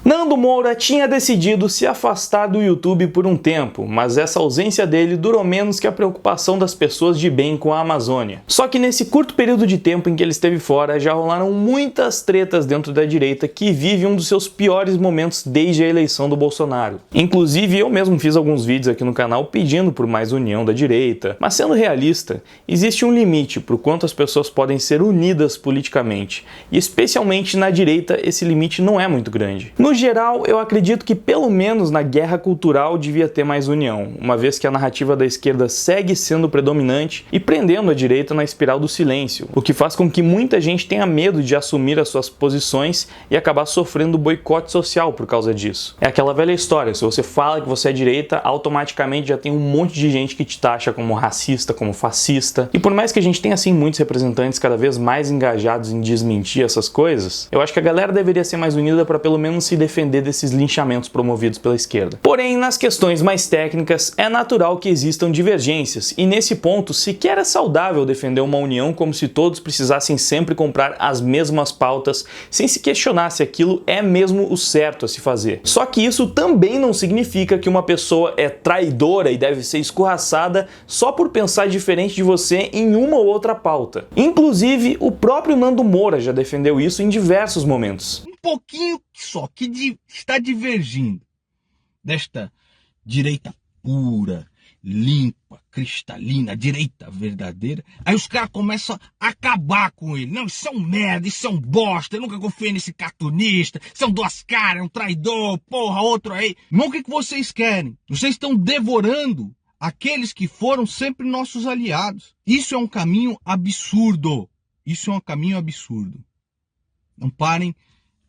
Nando Moura tinha decidido se afastar do YouTube por um tempo, mas essa ausência dele durou menos que a preocupação das pessoas de bem com a Amazônia. Só que nesse curto período de tempo em que ele esteve fora, já rolaram muitas tretas dentro da direita que vive um dos seus piores momentos desde a eleição do Bolsonaro. Inclusive, eu mesmo fiz alguns vídeos aqui no canal pedindo por mais união da direita, mas sendo realista, existe um limite para o quanto as pessoas podem ser unidas politicamente, e especialmente na direita esse limite não é muito grande. No geral, eu acredito que pelo menos na guerra cultural devia ter mais união, uma vez que a narrativa da esquerda segue sendo predominante e prendendo a direita na espiral do silêncio, o que faz com que muita gente tenha medo de assumir as suas posições e acabar sofrendo boicote social por causa disso. É aquela velha história, se você fala que você é direita, automaticamente já tem um monte de gente que te taxa como racista, como fascista, e por mais que a gente tenha assim muitos representantes cada vez mais engajados em desmentir essas coisas, eu acho que a galera deveria ser mais unida para pelo menos se defender desses linchamentos promovidos pela esquerda. Porém, nas questões mais técnicas, é natural que existam divergências, e nesse ponto sequer é saudável defender uma união como se todos precisassem sempre comprar as mesmas pautas, sem se questionar se aquilo é mesmo o certo a se fazer. Só que isso também não significa que uma pessoa é traidora e deve ser escorraçada só por pensar diferente de você em uma ou outra pauta. Inclusive, o próprio Nando Moura já defendeu isso em diversos momentos. Um pouquinho só que está divergindo desta direita pura, limpa, cristalina, direita verdadeira. Aí os caras começam a acabar com ele. Não, isso é um merda, isso é um bosta, eu nunca confiei nesse cartunista, são duas caras, é um traidor, porra, outro aí. Irmão, o que vocês querem? Vocês estão devorando aqueles que foram sempre nossos aliados. Isso é um caminho absurdo. Isso é um caminho absurdo. Não parem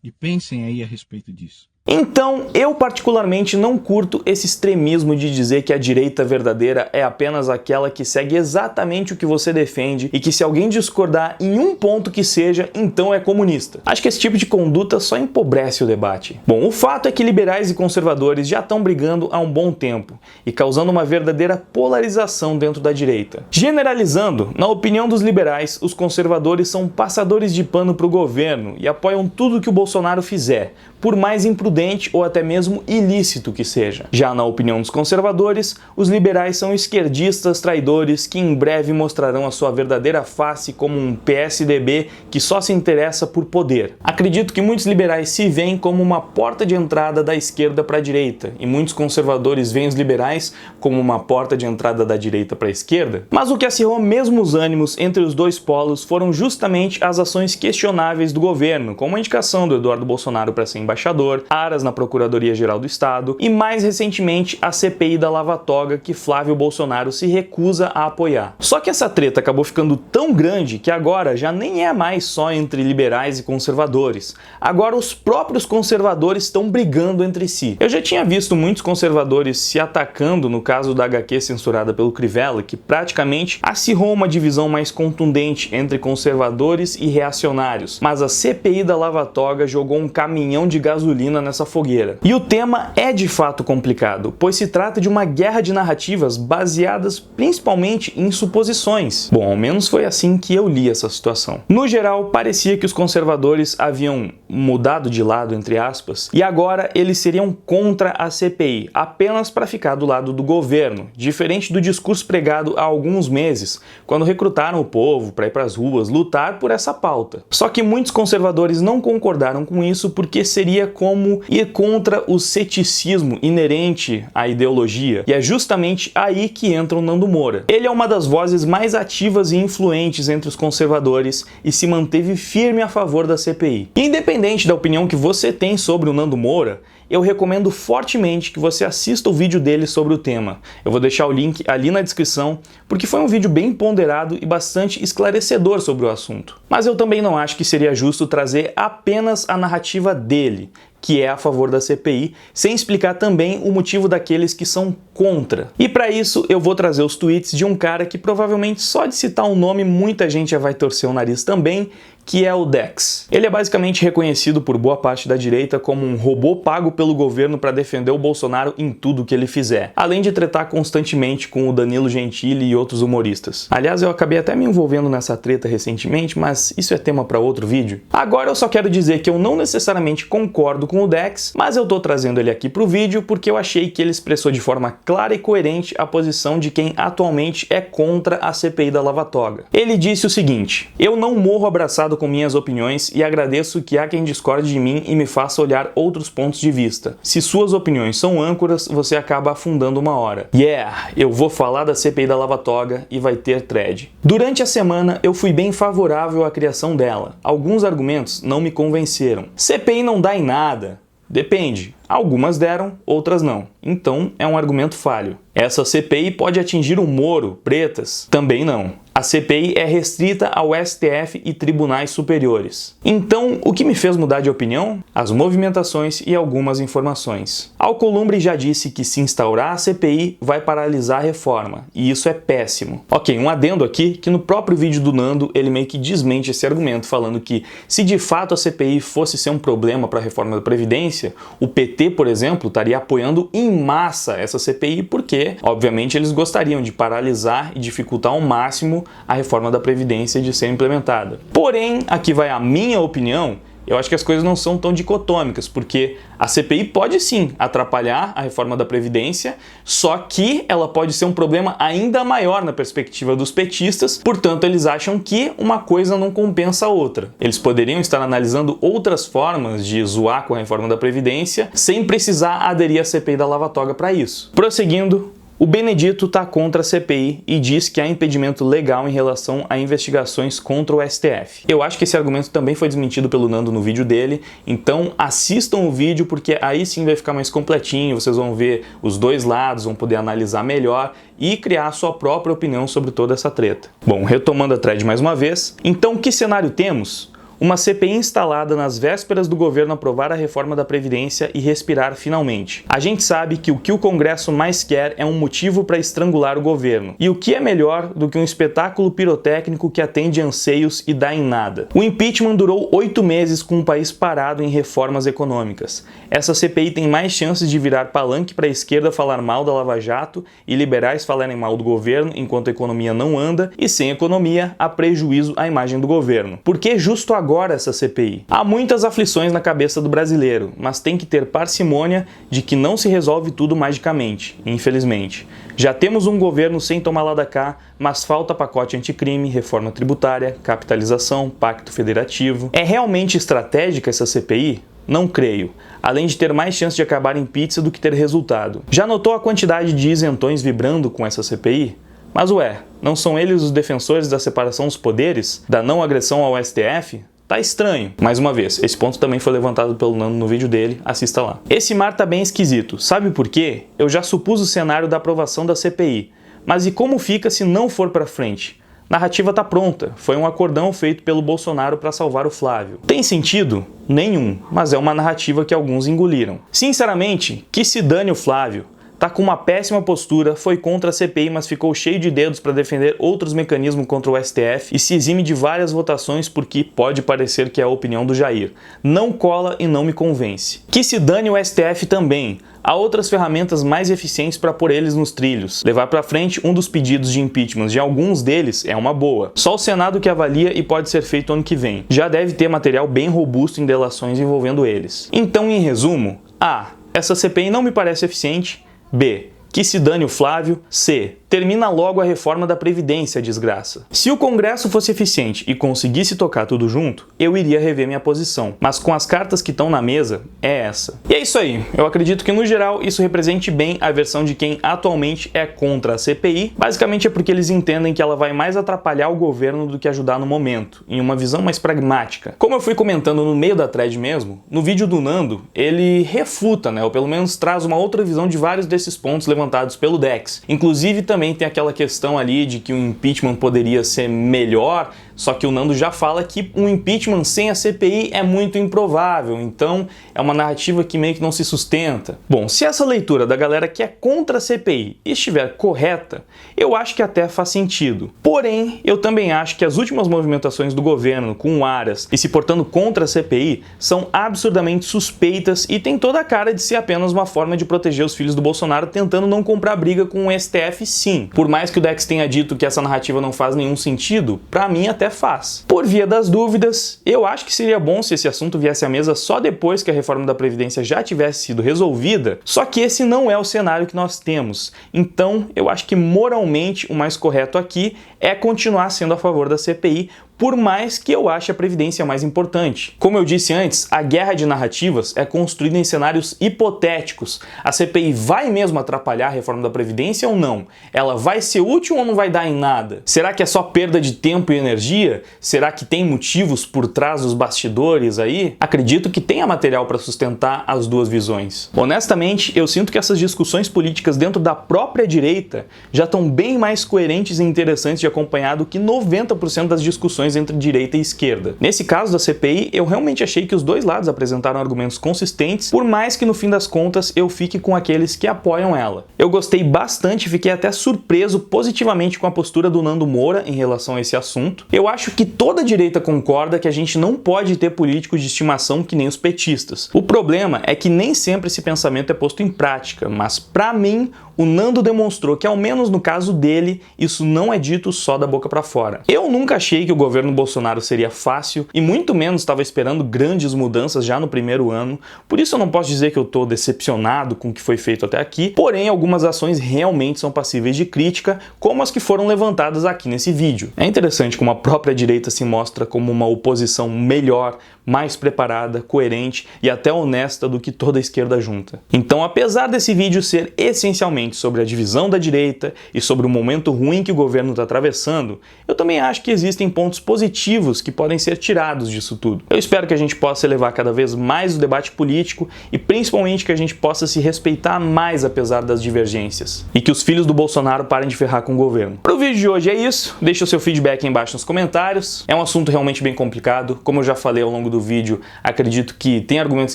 e pensem aí a respeito disso. Então, eu particularmente não curto esse extremismo de dizer que a direita verdadeira é apenas aquela que segue exatamente o que você defende e que se alguém discordar em um ponto que seja, então é comunista. Acho que esse tipo de conduta só empobrece o debate. Bom, o fato é que liberais e conservadores já estão brigando há um bom tempo e causando uma verdadeira polarização dentro da direita. Generalizando, na opinião dos liberais, os conservadores são passadores de pano para o governo e apoiam tudo que o Bolsonaro fizer, por mais imprudente ou até mesmo ilícito que seja. Já na opinião dos conservadores, os liberais são esquerdistas traidores que em breve mostrarão a sua verdadeira face como um PSDB que só se interessa por poder. Acredito que muitos liberais se veem como uma porta de entrada da esquerda para a direita, e muitos conservadores veem os liberais como uma porta de entrada da direita para a esquerda. Mas o que acirrou mesmo os ânimos entre os dois polos foram justamente as ações questionáveis do governo, como a indicação do Eduardo Bolsonaro para ser embaixador, aras na Procuradoria-Geral do Estado e, mais recentemente, a CPI da Lava Toga que Flávio Bolsonaro se recusa a apoiar. Só que essa treta acabou ficando tão grande que agora já nem é mais só entre liberais e conservadores. Agora os próprios conservadores estão brigando entre si. Eu já tinha visto muitos conservadores se atacando no caso da HQ censurada pelo Crivella, que praticamente acirrou uma divisão mais contundente entre conservadores e reacionários, mas a CPI da Lava Toga jogou um caminhão de gasolina nessa fogueira. E o tema é de fato complicado, pois se trata de uma guerra de narrativas baseadas principalmente em suposições. Bom, ao menos foi assim que eu li essa situação. No geral, parecia que os conservadores haviam mudado de lado, entre aspas, e agora eles seriam contra a CPI, apenas para ficar do lado do governo, diferente do discurso pregado há alguns meses, quando recrutaram o povo para ir para as ruas lutar por essa pauta. Só que muitos conservadores não concordaram com isso porque seria como ir contra o ceticismo inerente à ideologia, e é justamente aí que entra o Nando Moura. Ele é uma das vozes mais ativas e influentes entre os conservadores e se manteve firme a favor da CPI. Independente da opinião que você tem sobre o Nando Moura, eu recomendo fortemente que você assista o vídeo dele sobre o tema. Eu vou deixar o link ali na descrição, porque foi um vídeo bem ponderado e bastante esclarecedor sobre o assunto. Mas eu também não acho que seria justo trazer apenas a narrativa dele, que é a favor da CPI, sem explicar também o motivo daqueles que são contra. E para isso eu vou trazer os tweets de um cara que provavelmente só de citar um nome muita gente já vai torcer o nariz também, que é o Dex. Ele é basicamente reconhecido por boa parte da direita como um robô pago pelo governo para defender o Bolsonaro em tudo que ele fizer, além de tretar constantemente com o Danilo Gentili e outros humoristas. Aliás, eu acabei até me envolvendo nessa treta recentemente, mas isso é tema para outro vídeo. Agora eu só quero dizer que eu não necessariamente concordo com o Dex, mas eu tô trazendo ele aqui pro vídeo porque eu achei que ele expressou de forma clara e coerente a posição de quem atualmente é contra a CPI da Lava Toga. Ele disse o seguinte: eu não morro abraçado com minhas opiniões e agradeço que há quem discorde de mim e me faça olhar outros pontos de vista. Se suas opiniões são âncoras, você acaba afundando uma hora. Yeah, eu vou falar da CPI da Lava Toga e vai ter thread. Durante a semana, eu fui bem favorável à criação dela. Alguns argumentos não me convenceram. CPI não dá em nada. Depende. Algumas deram, outras não. Então, é um argumento falho. Essa CPI pode atingir o Moro, Bretas? Também não. A CPI é restrita ao STF e tribunais superiores. Então, o que me fez mudar de opinião? As movimentações e algumas informações. Alcolumbre já disse que se instaurar a CPI vai paralisar a reforma, e isso é péssimo. Ok, um adendo aqui, que no próprio vídeo do Nando ele meio que desmente esse argumento, falando que se de fato a CPI fosse ser um problema para a reforma da Previdência, o PT, por exemplo, estaria apoiando em massa essa CPI porque, obviamente, eles gostariam de paralisar e dificultar ao máximo a reforma da Previdência de ser implementada. Porém, aqui vai a minha opinião, eu acho que as coisas não são tão dicotômicas, porque a CPI pode sim atrapalhar a reforma da Previdência, só que ela pode ser um problema ainda maior na perspectiva dos petistas, portanto eles acham que uma coisa não compensa a outra. Eles poderiam estar analisando outras formas de zoar com a reforma da Previdência sem precisar aderir à CPI da Lava Toga para isso. Prosseguindo, o Benedito está contra a CPI e diz que há impedimento legal em relação a investigações contra o STF. Eu acho que esse argumento também foi desmentido pelo Nando no vídeo dele, então assistam o vídeo porque aí sim vai ficar mais completinho, vocês vão ver os dois lados, vão poder analisar melhor e criar a sua própria opinião sobre toda essa treta. Bom, retomando a thread mais uma vez, então que cenário temos? Uma CPI instalada nas vésperas do governo aprovar a reforma da Previdência e respirar finalmente. A gente sabe que o Congresso mais quer é um motivo para estrangular o governo. E o que é melhor do que um espetáculo pirotécnico que atende anseios e dá em nada? O impeachment durou 8 meses com o país parado em reformas econômicas. Essa CPI tem mais chances de virar palanque para a esquerda falar mal da Lava Jato e liberais falarem mal do governo enquanto a economia não anda, e sem economia há prejuízo à imagem do governo. Por que justo agora essa CPI? Há muitas aflições na cabeça do brasileiro, mas tem que ter parcimônia de que não se resolve tudo magicamente, infelizmente. Já temos um governo sem tomar lá da cá, mas falta pacote anticrime, reforma tributária, capitalização, pacto federativo. É realmente estratégica essa CPI? Não creio, além de ter mais chance de acabar em pizza do que ter resultado. Já notou a quantidade de isentões vibrando com essa CPI? Mas ué, não são eles os defensores da separação dos poderes? Da não agressão ao STF? Tá estranho. Mais uma vez, esse ponto também foi levantado pelo Nando no vídeo dele, assista lá. Esse mar tá bem esquisito, sabe por quê? Eu já supus o cenário da aprovação da CPI, mas e como fica se não for pra frente? Narrativa tá pronta, foi um acordão feito pelo Bolsonaro para salvar o Flávio. Tem sentido? Nenhum, mas é uma narrativa que alguns engoliram. Sinceramente, que se dane o Flávio. Tá com uma péssima postura, foi contra a CPI, mas ficou cheio de dedos para defender outros mecanismos contra o STF e se exime de várias votações porque pode parecer que é a opinião do Jair. Não cola e não me convence. Que se dane o STF também. Há outras ferramentas mais eficientes para pôr eles nos trilhos. Levar para frente um dos pedidos de impeachment de alguns deles é uma boa. Só o Senado que avalia e pode ser feito ano que vem. Já deve ter material bem robusto em delações envolvendo eles. Então, em resumo, A. Essa CPI não me parece eficiente. B. Que se dane o Flávio. C. Termina logo a reforma da Previdência, desgraça. Se o Congresso fosse eficiente e conseguisse tocar tudo junto, eu iria rever minha posição. Mas com as cartas que estão na mesa, é essa. E é isso aí. Eu acredito que, no geral, isso represente bem a versão de quem atualmente é contra a CPI. Basicamente é porque eles entendem que ela vai mais atrapalhar o governo do que ajudar no momento, em uma visão mais pragmática. Como eu fui comentando no meio da thread mesmo, no vídeo do Nando, ele refuta, ou pelo menos traz uma outra visão de vários desses pontos levantados pelo Dex. Inclusive também tem aquela questão ali de que o impeachment poderia ser melhor Só que o Nando já fala que um impeachment sem a CPI é muito improvável, então é uma narrativa que meio que não se sustenta. Bom, se essa leitura da galera que é contra a CPI estiver correta, eu acho que até faz sentido. Porém, eu também acho que as últimas movimentações do governo com o Aras e se portando contra a CPI são absurdamente suspeitas e tem toda a cara de ser apenas uma forma de proteger os filhos do Bolsonaro tentando não comprar briga com o STF, sim. Por mais que o Dex tenha dito que essa narrativa não faz nenhum sentido, pra mim até faz. Por via das dúvidas, eu acho que seria bom se esse assunto viesse à mesa só depois que a reforma da Previdência já tivesse sido resolvida, só que esse não é o cenário que nós temos. Então, eu acho que moralmente o mais correto aqui é continuar sendo a favor da CPI, por mais que eu ache a Previdência mais importante. Como eu disse antes, a guerra de narrativas é construída em cenários hipotéticos. A CPI vai mesmo atrapalhar a reforma da Previdência ou não? Ela vai ser útil ou não vai dar em nada? Será que é só perda de tempo e energia? Será que tem motivos por trás dos bastidores aí? Acredito que tenha material para sustentar as duas visões. Honestamente, eu sinto que essas discussões políticas dentro da própria direita já estão bem mais coerentes e interessantes de acompanhar do que 90% das discussões entre direita e esquerda. Nesse caso da CPI, eu realmente achei que os dois lados apresentaram argumentos consistentes, por mais que no fim das contas eu fique com aqueles que apoiam ela. Eu gostei bastante e fiquei até surpreso positivamente com a postura do Nando Moura em relação a esse assunto. Eu acho que toda a direita concorda que a gente não pode ter políticos de estimação que nem os petistas. O problema é que nem sempre esse pensamento é posto em prática, mas pra mim, o Nando demonstrou que, ao menos no caso dele, isso não é dito só da boca pra fora. Eu nunca achei que o governo Bolsonaro seria fácil e muito menos estava esperando grandes mudanças já no primeiro ano, por isso eu não posso dizer que eu tô decepcionado com o que foi feito até aqui, porém algumas ações realmente são passíveis de crítica, como as que foram levantadas aqui nesse vídeo. É interessante como a própria direita se mostra como uma oposição melhor, mais preparada, coerente e até honesta do que toda a esquerda junta. Então, apesar desse vídeo ser essencialmente sobre a divisão da direita e sobre o momento ruim que o governo está atravessando, eu também acho que existem pontos positivos que podem ser tirados disso tudo. Eu espero que a gente possa elevar cada vez mais o debate político e principalmente que a gente possa se respeitar mais apesar das divergências. E que os filhos do Bolsonaro parem de ferrar com o governo. Para o vídeo de hoje é isso, deixa o seu feedback aí embaixo nos comentários. É um assunto realmente bem complicado, como eu já falei ao longo do vídeo, acredito que tem argumentos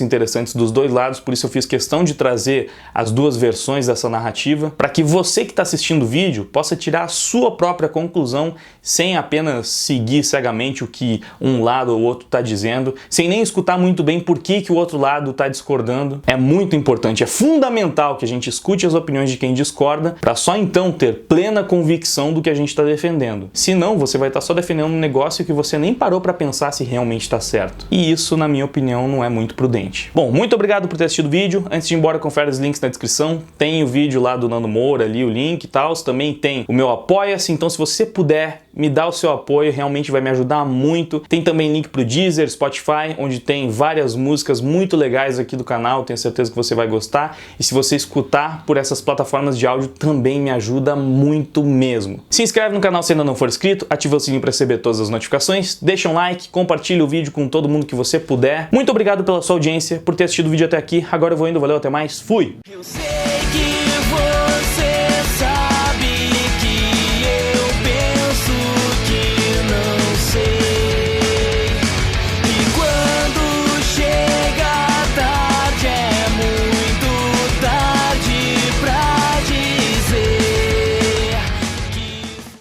interessantes dos dois lados, por isso eu fiz questão de trazer as duas versões dessa narrativa, para que você que está assistindo o vídeo possa tirar a sua própria conclusão, sem apenas seguir cegamente o que um lado ou outro está dizendo, sem nem escutar muito bem por que o outro lado está discordando. É muito importante, é fundamental que a gente escute as opiniões de quem discorda, para só então ter plena convicção do que a gente está defendendo. Senão, você vai estar só defendendo um negócio que você nem parou para pensar se realmente está certo. E isso, na minha opinião, não é muito prudente. Bom, muito obrigado por ter assistido o vídeo. Antes de ir embora, confere os links na descrição. Tem o vídeo lá do Nando Moura, ali o link e tal. Também tem o meu Apoia-se, então se você puder, me dá o seu apoio, realmente vai me ajudar muito. Tem também link pro Deezer, Spotify, onde tem várias músicas muito legais aqui do canal, tenho certeza que você vai gostar. E se você escutar por essas plataformas de áudio, também me ajuda muito mesmo. Se inscreve no canal se ainda não for inscrito, ativa o sininho para receber todas as notificações, deixa um like, compartilha o vídeo com todo mundo que você puder. Muito obrigado pela sua audiência, por ter assistido o vídeo até aqui. Agora eu vou indo, valeu, até mais, fui!